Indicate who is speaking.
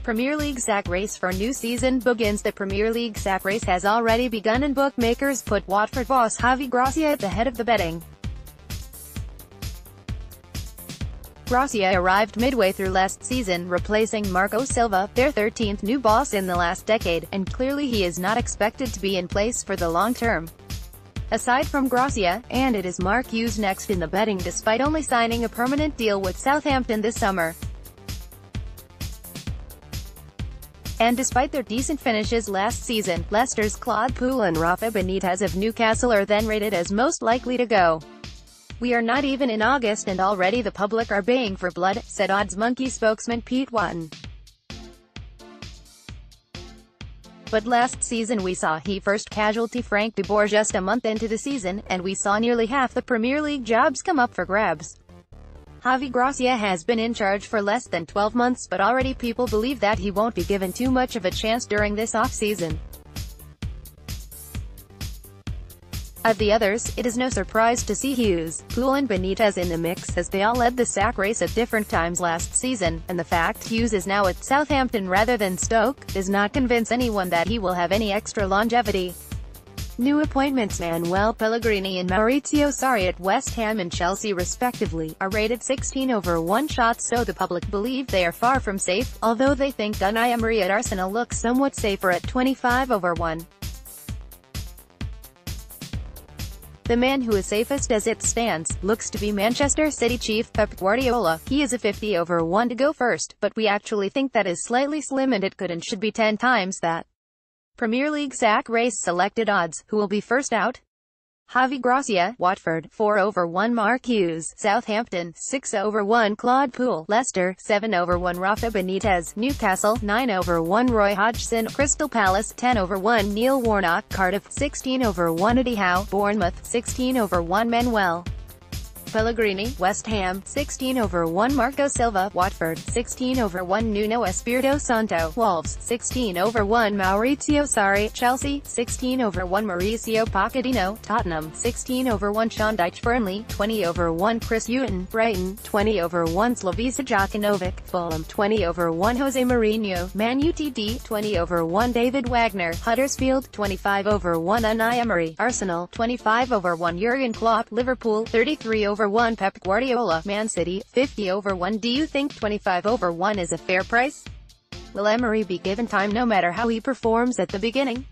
Speaker 1: Premier League sack race for new season begins. The Premier League sack race has already begun and bookmakers put Watford boss Javi Gracia at the head of the betting. Gracia arrived midway through last season, replacing Marco Silva, their 13th new boss in the last decade, and clearly he is not expected to be in place for the long term. Aside from Gracia, and it is Mark Hughes next in the betting despite only signing a permanent deal with Southampton this summer. And despite their decent finishes last season, Leicester's Claude Puel and Rafa Benitez of Newcastle are then rated as most likely to go. "We are not even in August and already the public are baying for blood," said Odds Monkey spokesman Pete Watton. But last season we saw he first casualty Frank de Boer just a month into the season, and we saw nearly half the Premier League jobs come up for grabs. Javi Gracia has been in charge for less than 12 months, but already people believe that he won't be given too much of a chance during this off-season. Of the others, it is no surprise to see Hughes, Puel and Benitez in the mix, as they all led the sack race at different times last season, and the fact Hughes is now at Southampton rather than Stoke does not convince anyone that he will have any extra longevity. New appointments Manuel Pellegrini and Maurizio Sarri at West Ham and Chelsea respectively, are rated 16/1 shots, so the public believe they are far from safe, although they think Unai Emery at Arsenal looks somewhat safer at 25/1. The man who is safest as it stands, looks to be Manchester City chief Pep Guardiola. He is a 50/1 to go first, but we actually think that is slightly slim and it could and should be 10 times that. Premier League sack race selected odds. Who will be first out? Javi Gracia, Watford, 4/1 Mark Hughes, Southampton, 6/1 Claude Puel, Leicester, 7/1 Rafa Benitez, Newcastle, 9/1 Roy Hodgson, Crystal Palace, 10/1 Neil Warnock, Cardiff, 16/1 Eddie Howe, Bournemouth, 16/1 Manuel Pellegrini, West Ham, 16/1 Marco Silva, Watford, 16/1 Nuno Espirito Santo, Wolves, 16/1 Maurizio Sarri, Chelsea, 16/1 Mauricio Pochettino, Tottenham, 16/1 Sean Dyche, Burnley, 20/1 Chris Hughton, Brighton, 20/1 Slavisa Jokanovic, Fulham, 20/1 Jose Mourinho, Man Utd, 20/1 David Wagner, Huddersfield, 25/1 Unai Emery, Arsenal, 25/1 Jurgen Klopp, Liverpool, 33/1 Pep Guardiola, Man City, 50/1. Do you think 25/1 is a fair price? Will Emery be given time no matter how he performs at the beginning?